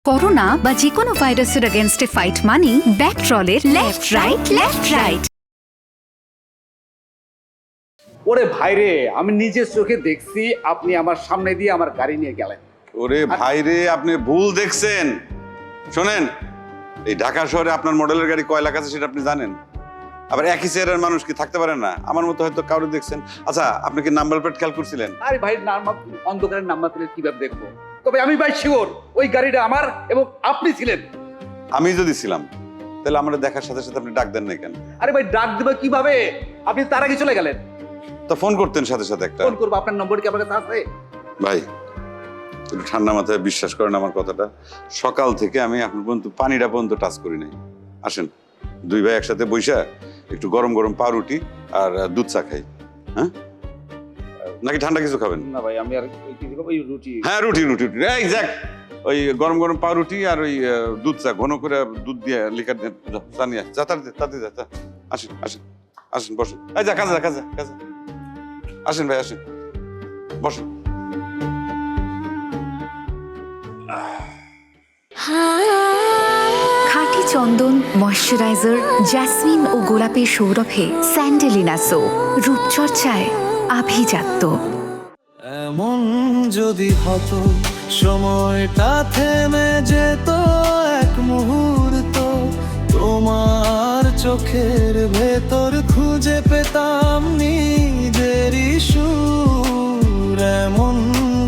Corona বা যে কোনো ভাইরাসের এগেনস্টে ফাইট মানি ব্যাকট্রলের লেফট রাইট। ওরে ভাইরে, আমি নিজের চোখে দেখছি আপনি আমার সামনে দিয়ে আমার গাড়ি নিয়ে গেলেন। ওরে ভাইরে, আপনি ভুল দেখছেন। শোনেন, এই ঢাকা শহরে আপনার মডেলের গাড়ি কয় লাখ আছে সেটা আপনি জানেন? আবার একই চেহারার মানুষ কি থাকতে পারে না? আমার মতো হয়তো কাউরে দেখছেন। আচ্ছা, আপনি কি নাম্বার প্লেট খেয়াল করছিলেন? আরে ভাই, অন্ধকারের নাম্বার প্লেট কিভাবে দেখবো? তবে আমি ভাই শিওর ওই গাড়িটা আমার এবং আপনি ছিলেন। আমি যদি ছিলাম তাহলে আমরা দেখার সাথে সাথে আপনি ডাক দেন না কেন? আরে ভাই, ডাক দেবো কিভাবে? আপনি তার আগে চলে গেলেন। তা ফোন করতেন সাথে সাথে একটা। ফোন করবো, আপনার নম্বর কি আপনার কাছে আছে? ভাই, একটু ঠান্ডা মাথায় বিশ্বাস করেন আমার কথাটা। সকাল থেকে আমি এখন পর্যন্ত পানিটা পর্যন্ত টাচ করি নাই। আসেন, দুই ভাই একসাথে বইসা একটু গরম গরম পাউরুটি আর দুধ চা খাই। হ্যাঁ, নাকি ঠান্ডা কিছু খাবেন? না ভাই, আমি আর ওই রুটি। হ্যাঁ, রুটি রুটি রুটি এক্সাক্ট। ওই গরম গরম পাউরুটি আর ওই দুধ চা, ঘন করে দুধ দিয়ে লিকার দিয়ে চা নিয়ে যা, তাড়াতাড়ি যা। আসেন আসেন আসেন, বসেন। এই যা, কাজে কাজে কাজে। আসেন ভাই, আসেন, বসেন। খাঁটি চন্দন, ময়শ্চারাইজার, জ্যাসমিন ও গোলাপের সৌরভে স্যান্ডেলিনা সো, রূপচর্চায় আভিজাত্য। এমন যদি হতো সময়টা থেমে যেত এক মুহূর্ত, তোমার চোখের ভেতর খুঁজে পেতাম নিজেরই সুর। এমন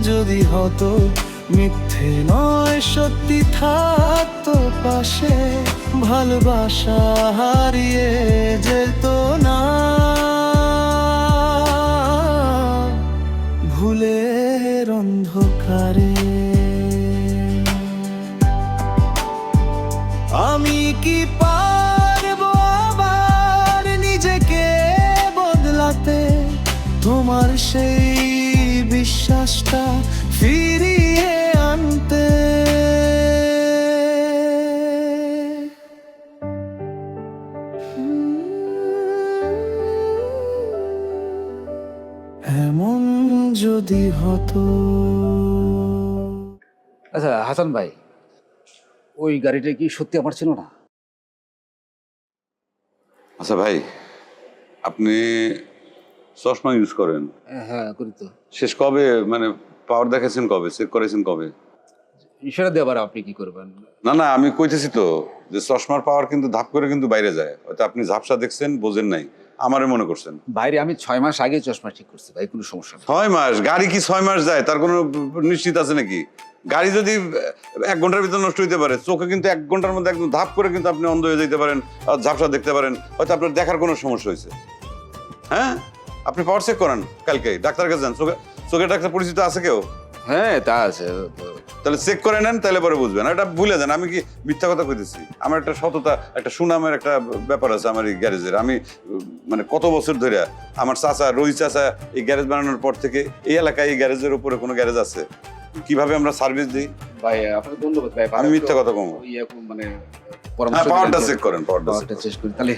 যদি হতো মিথ্যে নয় সত্যি থাকতো পাশে, ভালোবাসা হারিয়ে যেত না ভুলের অন্ধকারে। আমি কি পারবো আবার নিজেকে বদলাতে, তোমার সেই বিশ্বাসটা ফিরিয়ে আনতে? এমন যদি হতো। আচ্ছা হাসান ভাই, ওই গাড়িটা কি সত্যি আমার ছিল না? আচ্ছা ভাই, আপনি চশমা ইউজ করেন? হ্যাঁ করি তো। শেষ কবে, মানে পাওয়ার দেখাচ্ছেন কবে, চেক করেছেন কবে? ইশারা দিয়ে আবার আপনি কি করবেন? না না, আমি কইতেছি তো যে চশমার পাওয়ার কিন্তু ধাপ করে কিন্তু বাইরে যায়। হয়তো আপনি ঝাপসা দেখছেন, বোঝেন নাই, আমারে মনে করছেন। বাইরে আমি 6 মাস আগে চশমা ঠিক করছি ভাই, কোনো সমস্যা নেই। 6 মাস? গাড়ি কি 6 মাস যায়? তার কোনো নিশ্চিত আছে নাকি? গাড়ি যদি 1 ঘন্টার ভিতর নষ্ট হইতে পারে, চোখে কিন্তু 1 ঘন্টার মধ্যে একদম ধাপ করে কিন্তু আপনি অন্ধ হয়ে যেতে পারেন, ঝাপসা দেখতে পারেন, হয়তো আপনার দেখার কোনো সমস্যা হয়েছে। হ্যাঁ, আপনি পাওয়ার চেক করান কালকে, ডাক্তার কাছে যান। চোখের ডাক্তার পরিচিত আছে কেউ? হ্যাঁ তা আছে। তাহলে চেক করে নেন, তাহলে পরে বুঝবেন। আর এটা ভুলে যান, আমি কি মিথ্যা কথা কইতেছি? আমার একটা সততা, একটা সুনামের একটা ব্যাপার আছে আমার এই গ্যারেজের। আমি মানে কত বছর ধরে, আমার চাচা রোহিত চাচা এই গ্যারেজ বানানোর পর থেকে এই এলাকায় এই গ্যারেজের উপরে কোনো গ্যারেজ আছে? কিভাবে আমরা সার্ভিস দিই ভাই আপনাকে ধন্যবাদ ভাই। আমি মিথ্যা কথা কম? মানে হ্যাঁ, পাওয়ারটা চেক করেন, পাওয়ারটা চেক করি। তাহলে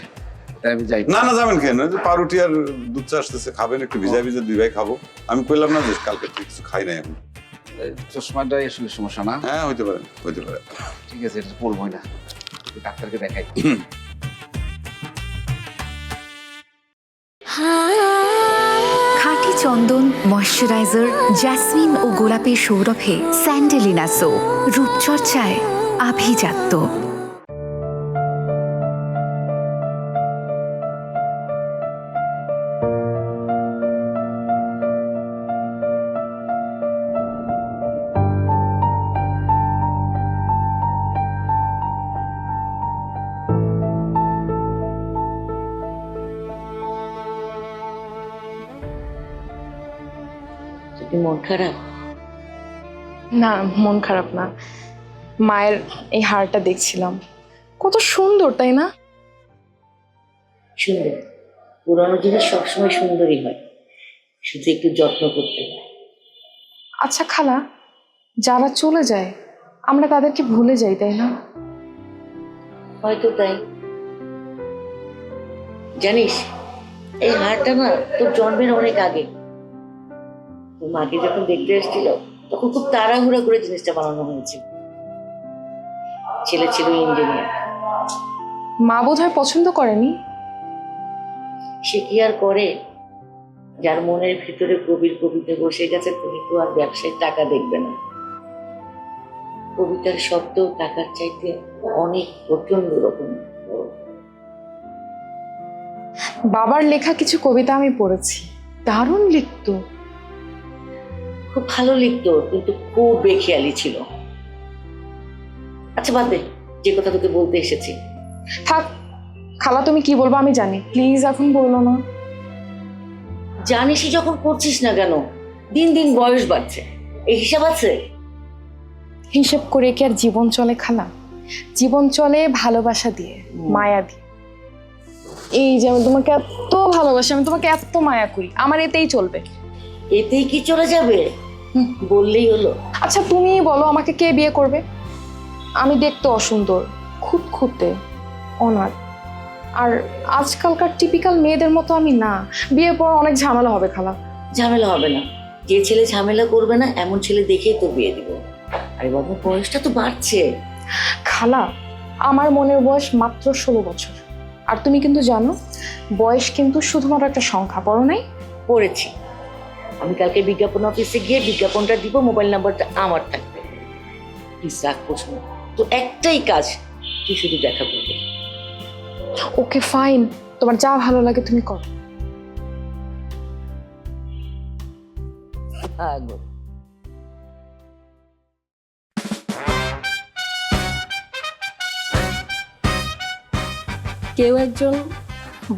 আমি যাই। না না, যাবেন কেন? পাউরুটি আর দুধ চা আসতেছে, খাবেন একটু ভিজা ভিজা, দুই ভাই খাবো। আমি কইলাম না যে কালকে কিছু খাই নাই এখন। চশমাটাই আসলে সমস্যা না? হ্যাঁ, হইতে পারে, হইতে পারে। ঠিক আছে, এটা পড়বই না, ডাক্তারকে দেখাই। খাঁটি চন্দন, ময়শ্চারাইজার, জ্যাসমিন ও গোলাপের সৌরভে স্যান্ডেলিনা সো, রূপচর্চায় আভিজাত্য। মন খারাপ? না, মন খারাপ না। মায়ের এই হারটা দেখছিলাম, কত সুন্দর তাই না? সুন্দর, পুরানো জিনিস সবসময় সুন্দরই হয়, শুধু একটু যত্ন করতে হয়। আচ্ছা খালা, যারা চলে যায় আমরা তাদেরকে ভুলে যাই তাই না? হয়তো তাই। জানিস, এই হারটা না তোর জন্মের অনেক আগে। তোর মাকে যখন দেখতে এসেছিল তখন খুব তাড়াহুড়া করে জিনিসটা বানানো হয়েছিল। ছেলে ছিল ইঞ্জিনিয়ার। মা বোধহয় পছন্দ করেনি। সে কি আর করে? যার মনের ভিতরে কবির কবিতা বসে গেছে, তুমি তো আর ব্যবসায় টাকা দেখবে না। কবিতার শব্দ টাকার চাইতে অনেক প্রচন্ড রকম। বাবার লেখা কিছু কবিতা আমি পড়েছি, দারুণ লিখতো। খুব ভালো লিখতো, কিন্তু খুব বেখেয়ালি ছিল। আচ্ছা বাদ দে, যে কথা তোকে বলতে এসেছি। থাক খালা, তুমি কি বলবো আমি জানি, প্লিজ এখন বললো না। জানিসই যখন করছিস না কেন? দিন দিন বয়স বাড়ছে, এই হিসাব আছে? হিসেব করে কি আর জীবন চলে খালা? জীবন চলে ভালোবাসা দিয়ে, মায়া দিয়ে। এই যে আমি তোমাকে এত ভালোবাসি, আমি তোমাকে এত মায়া করি, আমার এতেই চলবে। এতেই কি চলে যাবে? বললেই হলো। আচ্ছা তুমি বলো, আমাকে কে বিয়ে করবে? আমি দেখতে অসুন্দর, খুঁতখুঁতে, অনাথ, আর আজকালকার টিপিক্যাল মেয়েদের মতো আমি না। বিয়ের পর অনেক ঝামেলা হবে খালা। ঝামেলা হবে না, যে ছেলে ঝামেলা করবে না এমন ছেলে দেখেই তো বিয়ে দিব। আরে বাবু, বয়সটা তো বাড়ছে। খালা, আমার মনের বয়স মাত্র 16 বছর। আর তুমি কিন্তু জানো, বয়স কিন্তু শুধুমাত্র একটা সংখ্যা, পড়ো নাই? পড়েছি। আমি কালকে বিজ্ঞাপন অফিসে গিয়ে বিজ্ঞাপনটা দিব, মোবাইল নাম্বারটা আমার থাকবে। প্লিজ রাখ প্রশ্ন, তো একটাই কাজ, তুই শুধু দেখা করবে। ওকে ফাইন, তোমার যা ভালো লাগে তুমি করো। কেউ একজন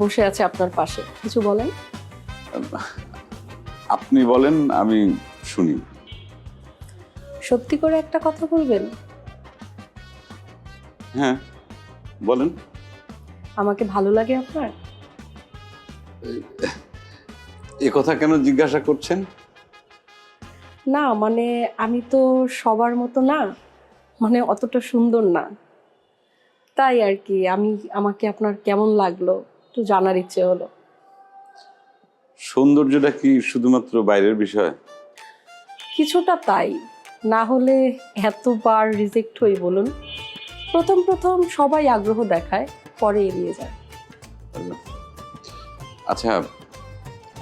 বসে আছে আপনার পাশে, কিছু বলেন। আপনি বলেন, আমি শুনি। সত্যি করে একটা কথা বলবেন? হ্যাঁ বলেন। আমাকে ভালো লাগে আপনার? এ কথা কেন জিজ্ঞাসা করছেন? না মানে আমি তো সবার মতো না, মানে অতটা সুন্দর না, তাই আর কি। আমাকে আপনার কেমন লাগলো একটু জানার ইচ্ছে হলো। সৌন্দর্যটা কি শুধুমাত্র বাইরের বিষয়? কিছুটা তাই, না হলে এতবার রিজেক্ট হই বলুন। প্রথম প্রথম সবাই আগ্রহ দেখায়, পরে এড়িয়ে যায়। আচ্ছা,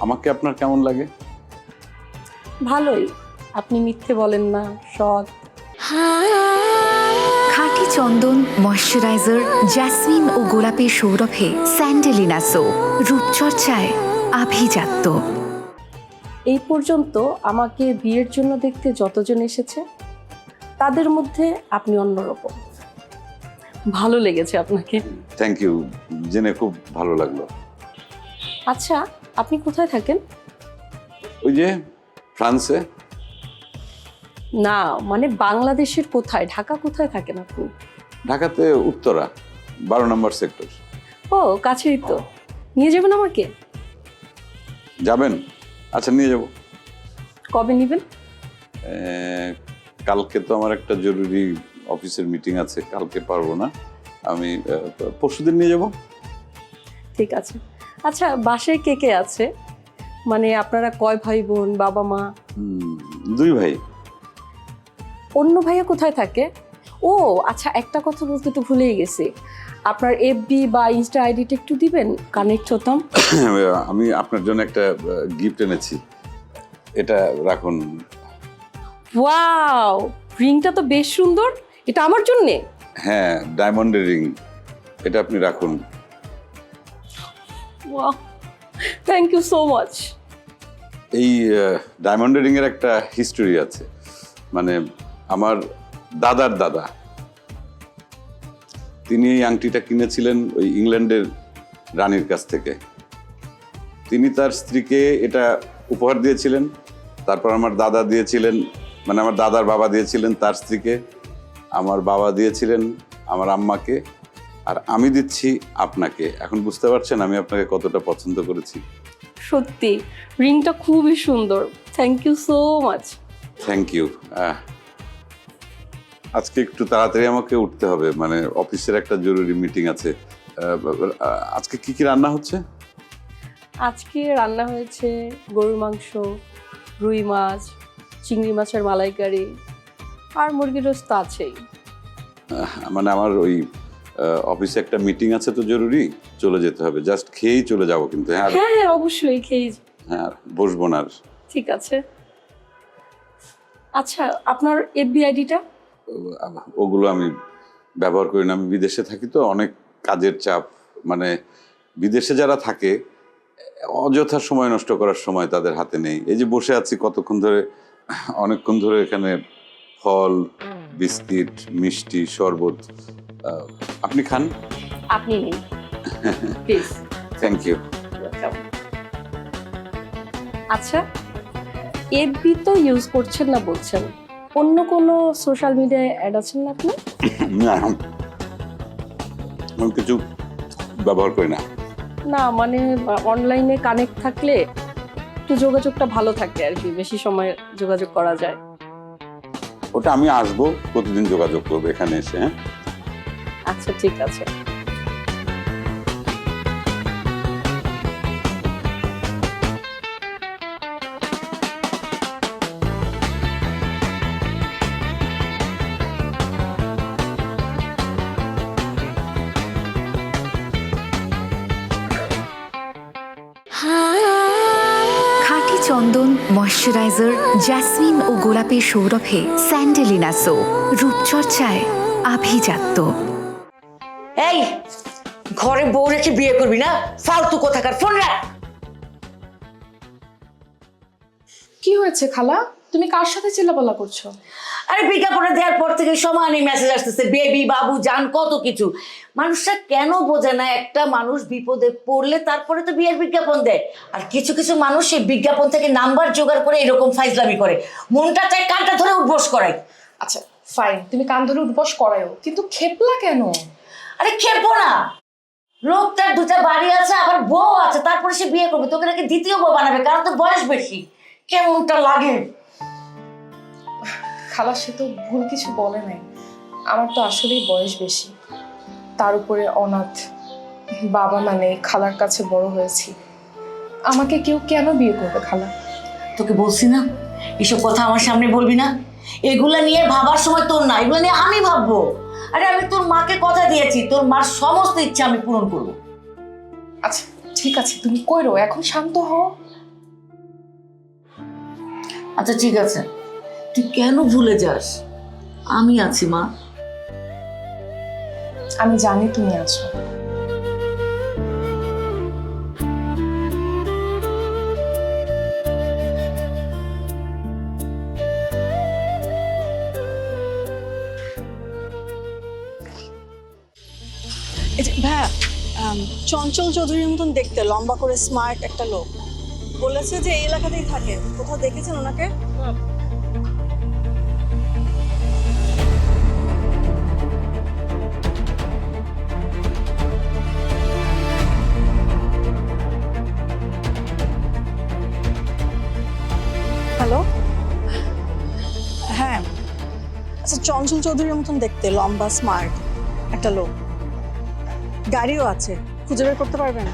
আমাকে আপনার কেমন লাগে? ভালোই, আপনি মিথ্যে বলেন না, সৎ। খাঁটি চন্দন, ময়শ্চারাইজার, জ্যাসমিন ও গোলাপের সৌরভে স্যান্ডেলিনা সো, রূপচর্চায় আভিজাত্য। এই পর্যন্ত আমাকে বিয়ের জন্য দেখতে যতজন এসেছে তাদের মধ্যে আপনি অন্যরকম। ভালো লেগেছে আপনাকে। থ্যাংক ইউ, জেনে খুব ভালো লাগলো। আচ্ছা, আপনি কোথায় থাকেন? ওই যে ফ্রান্সে। না মানে বাংলাদেশের কোথায়? ঢাকা কোথায় থাকেন আপনি? ঢাকাতে উত্তরা 12 নম্বর সেক্টর। ও কাছেই তো, নিয়ে যাবেন আমাকে? যাবেন? আচ্ছা নিয়ে যাব। কবে নেবেন? কালকে তো আমার একটা জরুরি অফিসের মিটিং আছে, কালকে পারবো না। আমি পরশুদিন নিয়ে যাব। ঠিক আছে। আচ্ছা, বাসায় কে কে আছে? মানে আপনারা কয় ভাই বোন, বাবা মা? 2 ভাই। অন্য ভাইয়া কোথায় থাকে? ও আচ্ছা, একটা কথা বলতে তো ভুলেই গেছি, আপনার এফবি বা ইনস্টা আইডিটা একটু দিবেন, কানেক্ট হতাম। আমি আপনার জন্য একটা গিফট এনেছি, এটা রাখুন। ওয়াও, রিংটা তো বেশ সুন্দর, এটা আমার জন্যে? হ্যাঁ, ডায়মন্ডের রিং, এটা আপনি রাখুন। Wow, thank you so much. এই ডায়মন্ডের রিং এর একটা হিস্টোরি আছে। মানে আমার দাদার দাদা, তিনি এই আংটিটা কিনেছিলেন ওই ইংল্যান্ডের রানীর কাছ থেকে। তিনি তার স্ত্রীকে এটা উপহার দিয়েছিলেন। তারপর আমার দাদা দিয়েছিলেন, মানে আমার দাদার বাবা দিয়েছিলেন তার স্ত্রীকে, আমার বাবা দিয়েছিলেন আমার আম্মাকে, আর আমি দিচ্ছি আপনাকে। এখন বুঝতে পারছেন আমি আপনাকে কতটা পছন্দ করেছি। সত্যি রিংটা খুবই সুন্দর, thank you so much. Thank you. আজকে একটু তাড়াতাড়ি আমাকে উঠতে হবে, মানে অফিসের একটা জরুরি মিটিং আছে। আজকে কি কি রান্না হচ্ছে? আজকে রান্না হয়েছে গরুর মাংস, রুই মাছ, চিংড়ি মাছের মালাইকারি, আর মুরগির রোস্ট তো আছেই। মানে আমার ওই অফিসে একটা মিটিং আছে তো জরুরি, চলে যেতে হবে। জাস্ট খেয়েই চলে যাব কিন্তু। হ্যাঁ হ্যাঁ হ্যাঁ অবশ্যই খেয়ে হ্যাঁ, আর বসবো না আর। ঠিক আছে। আচ্ছা আপনার এফবি আইডিটা? ওগুলো আমি ব্যবহার করি না, আমি বিদেশে থাকি তো, অনেক কাজের চাপ। মানে বিদেশে যারা থাকে অযথা সময় নষ্ট করার সময় তাদের হাতে নেই। এই যে বসে আছি কতক্ষণ ধরে, অনেকক্ষণ ধরে এখানে ফল, বিস্কিট, মিষ্টি, শরবত। আপনি খান। আপনি নিন প্লিজ। Thank you. আচ্ছা এফবি তো ইউজ করছেন না বলছেন, অন্য কোনো সোশ্যাল মিডিয়ায় অ্যাড আছেন না আপনি? না, আমি কিছু ব্যবহার করি না। না মানে অনলাইনে কানেক্ট থাকলে একটু যোগাযোগটা ভালো থাকে আর কি, বেশি সময় যোগাযোগ করা যায়। ওটা আমি আসবো, প্রতিদিন যোগাযোগ করবো এখানে এসে। হ্যাঁ আচ্ছা ঠিক আছে। খাঁটি চন্দন, ময়শ্চারাইজার, জ্যাসমিন ও গোলাপের সৌরভে স্যান্ডেলিনা সো, রূপচর্চায় আভিজাত্য। এই ঘরে বউ রেখে বিয়ে করবি না, ফালতু কোথাকার, ফোন রাখ। কি হয়েছে খালা? তুমি কার সাথে চিল্লাপাল্লা করছো? আরে বিজ্ঞাপনে দেওয়ার পর থেকে সমানই মেসেজ আসতেছে, বেবি, বাবু, জান, কত কিছু। মানুষরা কেন বোঝে না একটা মানুষ বিপদে পড়লে তারপরে তো বিয়ের বিজ্ঞাপন দেয়। আর কিছু কিছু মানুষ সেই বিজ্ঞাপন থেকে নাম্বার জোগাড় করে এরকম ফাইজলামি করে, মনটা চাই কানটা ধরে উঠবোস করায়। আচ্ছা ফাইন, তুমি কান ধরে উঠবস করায়ও, কিন্তু খেপলা কেন? আরে খেপো না, লোকটার দুটা বাড়ি আছে, আবার বউ আছে, তারপরে সে বিয়ে করবে, তোকে নাকি দ্বিতীয় বউ বানাবে, কারণ তোর বয়স বেশি। কেমনটা লাগে? খালা সে তো ভুল কিছু বলে নাই, আমার তো আসলেই বয়স বেশি, তার উপরে অনাথ বাবা, মানে খালার কাছে বড় হয়েছি। আমাকে কেউ কেন বিয়ে করবে খালা? তোকে বলছি না এসব কথা আমার সামনে বলবি না, এগুলা নিয়ে ভাবার সময় তোর না, এগুলো নিয়ে আমি ভাববো। আরে আমি তোর মাকে কথা দিয়েছি, তোর মার সমস্ত ইচ্ছা আমি পূরণ করবো। আচ্ছা ঠিক আছে, তুমি কইরো, এখন শান্ত হও। আচ্ছা ঠিক আছে, তুই কেন ভুলে যাস? আমি আছি মা। আমি জানি তুমি আছো। এই যে ভাইয়া, চঞ্চল চৌধুরীর মতন দেখতে, লম্বা করে স্মার্ট একটা লোক, বলেছে যে এই এলাকাতেই থাকে। কোথাও দেখেছেন ওনাকে? হ্যালো, হ্যাঁ আচ্ছা, চঞ্চল চৌধুরীর মতন দেখতে, লম্বা স্মার্ট একটা লোক, গাড়িও আছে, খুঁজে বের করতে পারবেন?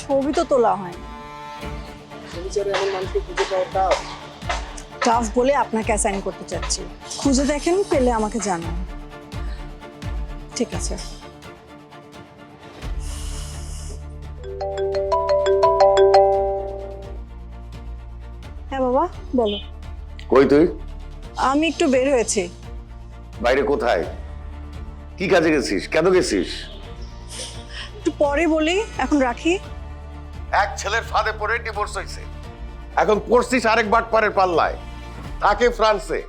ছবি তো তোলা হয়, টাফ বলে আপনাকে অ্যাসাইন করতে চাচ্ছি। খুঁজে দেখেন, পেলে আমাকে জানান। ঠিক আছে। হ্যাঁ বাবা বলো। কই তুই? আমি একটু বের হয়েছি। বাইরে কোথায়? কি কাজে গেছিস? কেন গেছিস? একটু পরে বলি, এখন রাখি। এক ছেলের ফাঁদে পড়ে ডিভোর্স হয়েছে, এখন পড়ছিস আরেক বাটপারের পাল্লায়। থাকে ফ্রান্সে,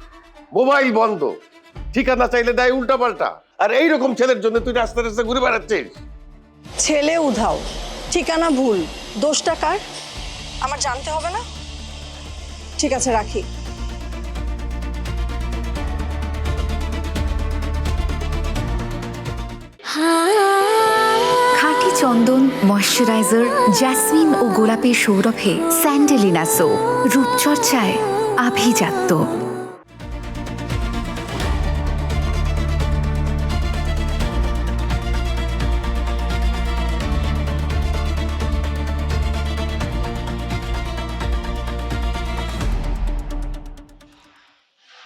মোবাইল বন্ধ, ঠিকানা চাইলে দেয় উল্টা পাল্টা। আর এইরকম ছেলের জন্য তুই রাস্তা রাস্তা ঘুরে বেড়াচ্ছিস। ছেলে উধাও, ঠিকানা ভুল, দোষটা কার? আমার জানতে হবে না? ঠিক আছে রাখি। খাঁটি চন্দন, ময়শ্চারাইজার, জ্যাসমিন ও গোলাপের সৌরভে স্যান্ডেলিনা সো, রূপচর্চায় আভিজাত্য।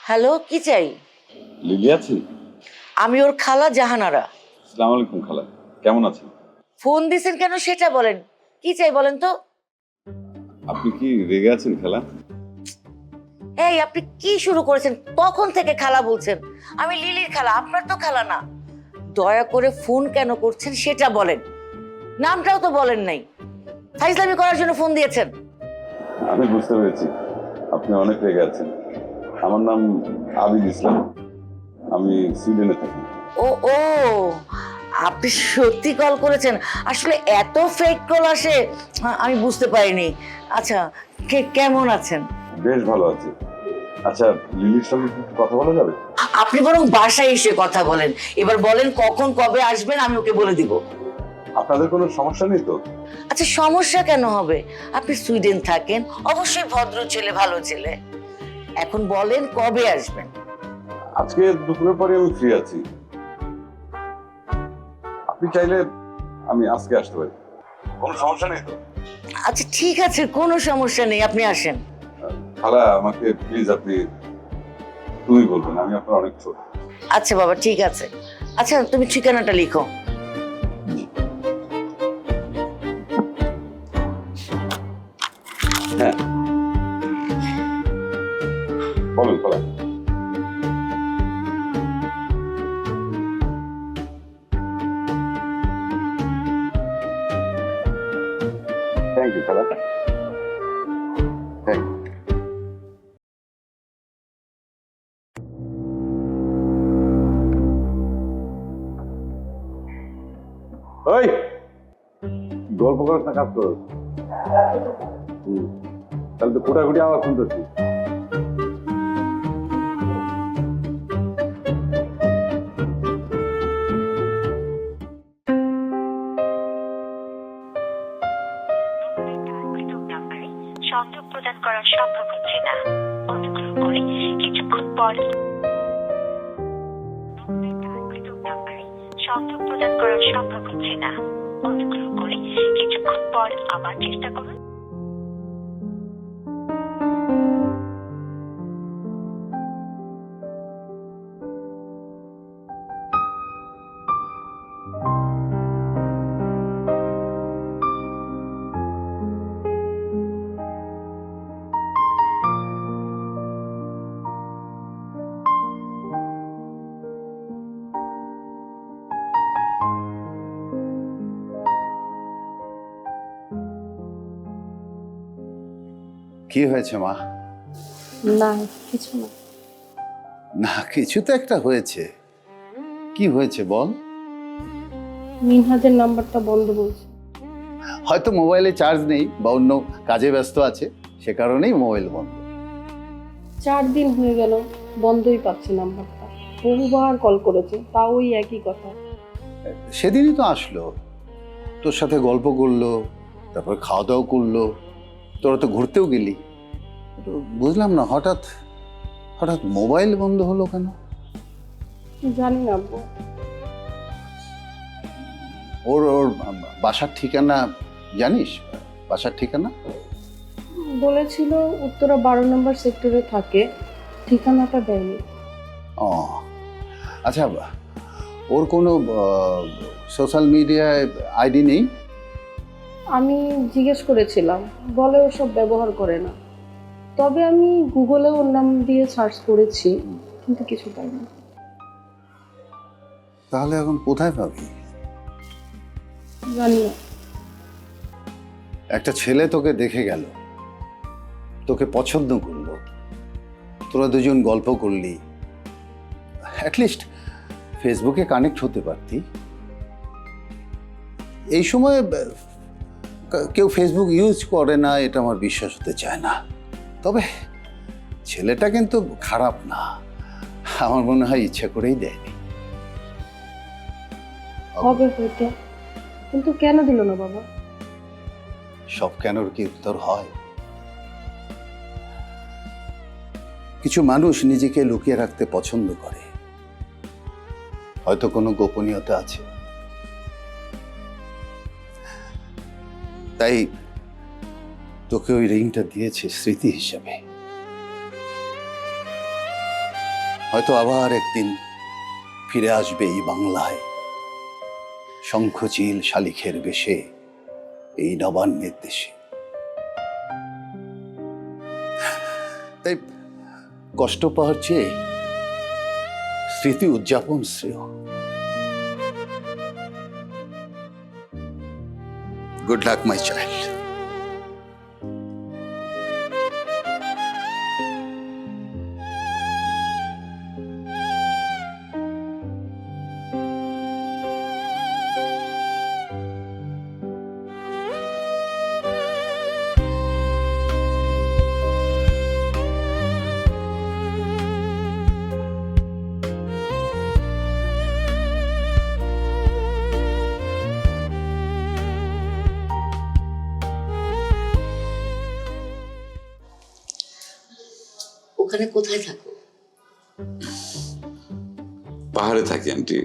হ্যালো, কি চাই? লিলি আছেন? আমি ওর খালা জাহানারা। আসসালামু আলাইকুম খালা, কেমন আছেন? ফোন দিছেন কেন সেটা বলেন, কি চাই বলেন তো? আপনি কি রেগে আছেন খালা? এই আপনি কি শুরু করেছেন? তখন থেকে খালা বলছেন। আমি লিলির খালা, আপনার তো খালা না। দয়া করে ফোন কেন করছেন সেটা বলেন। নামটাও তো বলেন নাই। ফাইজলামি করার জন্য ফোন দিয়েছেন। আমি বুঝতে পেরেছি আপনি অনেক রেগে আছেন। আমার নাম আবিদ ইসলাম, আমি সুইডেনে থাকি। ও ও, আপনি সত্যি কল করেছেন? আসলে এত ফেক কল আসে, আমি বুঝতে পারিনি। আচ্ছা, কেমন আছেন? বেশ ভালো আছি। আচ্ছা, লিলির সঙ্গে কি কথা বলা যাবে? আপনি বরং বাসায় এসে কথা বলেন। এবার বলেন কখন কবে আসবেন, আমি ওকে বলে দিব। আপনাদের কোনো সমস্যা নেই তো? আচ্ছা, সমস্যা কেন হবে? আপনি সুইডেন থাকেন, অবশ্যই ভদ্র ছেলে, ভালো ছেলে। এখন বলেন কবে আসবেন। আজকে দুপুরের পরে আমি ফ্রি আছি, আপনি চাইলে আমি আজকে আসতে পারি, কোনো সমস্যা নেই তো? আচ্ছা ঠিক আছে, কোনো সমস্যা নেই, আপনি আসেন। খালা আমাকে প্লিজ আপনি তুমি বলবেন, আমি আপনার অনেক ছোট। আচ্ছা বাবা, ঠিক আছে। আচ্ছা, তুমি ঠিকানাটা লিখো। হ্যাঁ বলুন খালা। থ্যাংক ইউ খালা, থ্যাংক ইউ। ওই গল্প করার না কাজ করো। তাহলে তো কোটাকুটি আবার শুনতেছি। সংযোগ প্রদান করা সম্ভব হচ্ছে না, অনুগ্রহ করে কিছুক্ষণ পর সংযোগ প্রদান করা সম্ভব হচ্ছে না, অনুগ্রহ করে কিছুক্ষণ পর আবার চেষ্টা করুন। কি হয়েছে মা? না, কিছু না। না, কিছু তো একটা হয়েছে। কি হয়েছে বল? মিনহাজের নাম্বারটা বন্ধ বলছে। হয়তো মোবাইলে চার্জ নেই বা অন্য কাজে ব্যস্ত আছে, সে কারণেই মোবাইল বন্ধ। 4 দিন হয়ে গেল, বন্ধই পাচ্ছি নাম্বারটা। বহুবার কল করেছে, তাও ওই একই কথা। সেদিনই তো আসলো, তোর সাথে গল্প করলো, তারপর খাওয়া দাওয়া করলো, তোরা তো ঘুরতেও গেলি। তো বুঝলাম না হঠাৎ হঠাৎ মোবাইল বন্ধ হলো কেন? জানি না আব্বু। ওর ওর বাসার ঠিকানা জানিস? বাসার ঠিকানা বলেছিল উত্তরা 12 নম্বর সেক্টরে থাকে, ঠিকানাটা দেয়নি। ও আচ্ছা, ওর কোনো সোশ্যাল মিডিয়ায় আইডি নেই? আমি জিজ্ঞেস করেছিলাম, বলে ওসব ব্যবহার করে না। তবে আমি গুগলে ওর নাম দিয়ে সার্চ করেছি, কিন্তু কিছু পাইনি। তাহলে এখন কোথায় পাবি? জানি না। একটা ছেলে তোকে দেখে গেল, তোকে পছন্দ করলো, তোরা দুজন গল্প করলি, অ্যাটলিস্ট ফেসবুকে কানেক্ট হতে পারতি। এই সময় কেউ ফেসবুক ইউজ করে না, এটা আমার বিশ্বাস হতে চায় না। তবে ছেলেটা কিন্তু খারাপ না, আমার মনে হয় ইচ্ছা করেই দেয়নি। হবে হয়তো, কিন্তু কেন দিল না বাবা? সব কেনর কি উত্তর হয়? কিছু মানুষ নিজেকে লুকিয়ে রাখতে পছন্দ করে, হয়তো কোনো গোপনীয়তা আছে। তাই তোকে ওই রিংটা দিয়েছে স্মৃতি হিসাবে। হয়তো আবার একদিন ফিরে আসবে এই বাংলায়, শঙ্খচিল শালিখের বেশে, এই নবান্নের দেশে। তাই কষ্ট পাওয়ার চেয়ে স্মৃতি উদযাপন শ্রেয়। Good luck my child. ওখানে কোথায় থাকো? পাহাড়ে থাকি আন্টি,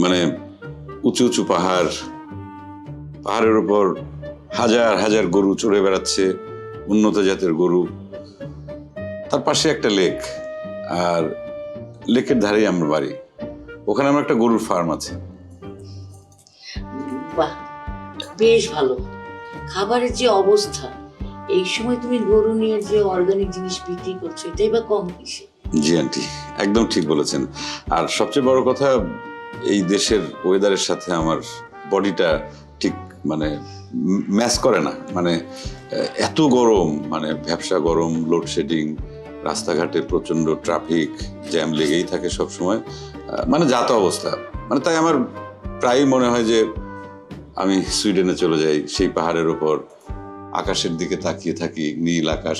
মানে উঁচু উঁচু পাহাড়, পাহাড়ের উপর হাজার হাজার গরু চড়ে বেড়াচ্ছে, উন্নত জাতের গরু। তার পাশে একটা লেক, আর লেকের ধারেই আমার বাড়ি। ওখানে আমার একটা গরুর ফার্ম আছে। বাহ, বেশ ভালো। খাবারের যে অবস্থা, এই সময় তুমি গরু নিয়ে যে অর্গানিক জিনিস বিক্রি করছো, এটাই বা কম কিসে? জি আন্টি, একদম ঠিক বলেছেন। আর সবচেয়ে বড় কথা, এই দেশের ওয়েদারের সাথে আমার বডিটা ঠিক মানে ম্যাচ করে না। মানে এত গরম, মানে ভ্যাপসা গরম, লোডশেডিং, রাস্তাঘাটে প্রচন্ড ট্রাফিক জ্যাম লেগেই থাকে সব সময়, মানে যা তা অবস্থা। মানে তাই আমার প্রায়ই মনে হয় যে আমি সুইডেনে চলে যাই, সেই পাহাড়ের ওপর আকাশের দিকে তাকিয়ে থাকি, নীল আকাশ।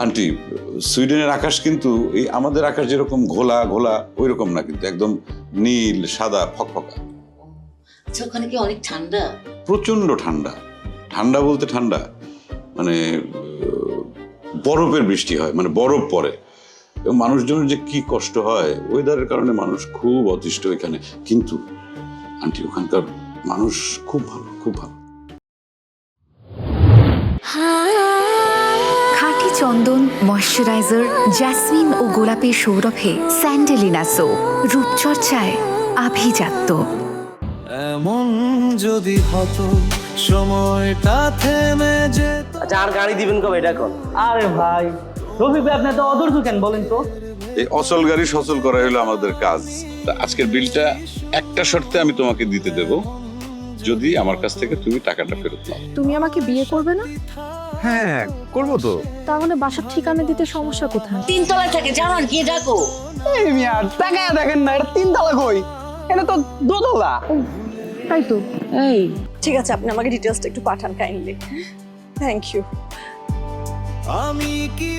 আন্টি, সুইডেনের আকাশ কিন্তু এই আমাদের আকাশ যেরকম ঘোলা ঘোলা ওই রকম না, কিন্তু একদম নীল সাদা ফকফকা। আচ্ছা, ওখানে কি অনেক ঠান্ডা? প্রচন্ড ঠান্ডা। ঠান্ডা বলতে ঠান্ডা, মানে বরফের বৃষ্টি হয়, মানে বরফ পড়ে। এবং মানুষজনের যে কি কষ্ট হয় ওয়েদারের কারণে, মানুষ খুব অতিষ্ঠ এখানে। কিন্তু আন্টি, ওখানকার মানুষ খুব ভালো, খুব ভালো। খাঁটি চন্দন, ময়শ্চারাইজার, জেসমিন ও গোলাপের সৌরভে স্যান্ডেলিনা সো, রূপচর্চায় আভিজাত্য। এমন যদি হতো সময়টা থেমে যেত। আচ্ছা, আর গাড়ি দিবেন কবে এটা কোন? আরে ভাই রফিক ভাই, আপনি তো অধৈর্য কেন বলেন তো? এই অচল গাড়ি সচল করা হলো আমাদের কাজ। তা আজকের বিলটা একটা শর্তে আমি তোমাকে দিতে দেব, যদি আমার কাছ থেকে তুমি টাকাটা ফেরত নাও। তুমি আমাকে বিয়ে করবে না? হ্যাঁ, করবো তো। তাহলে বাসার ঠিকানা দিতে সমস্যা কোথায়? 3 তলায় থাকে, জানান কি ডাকো? এই মিয়া, টাকায় দেখেন না, এটা 3 তলা কই? এটা তো 2 তলা। তাই তো। এই ঠিক আছে, আপনি আমাকে ডিটেলসটা একটু পাঠান কাইন্ডলি। Thank you. আমি কি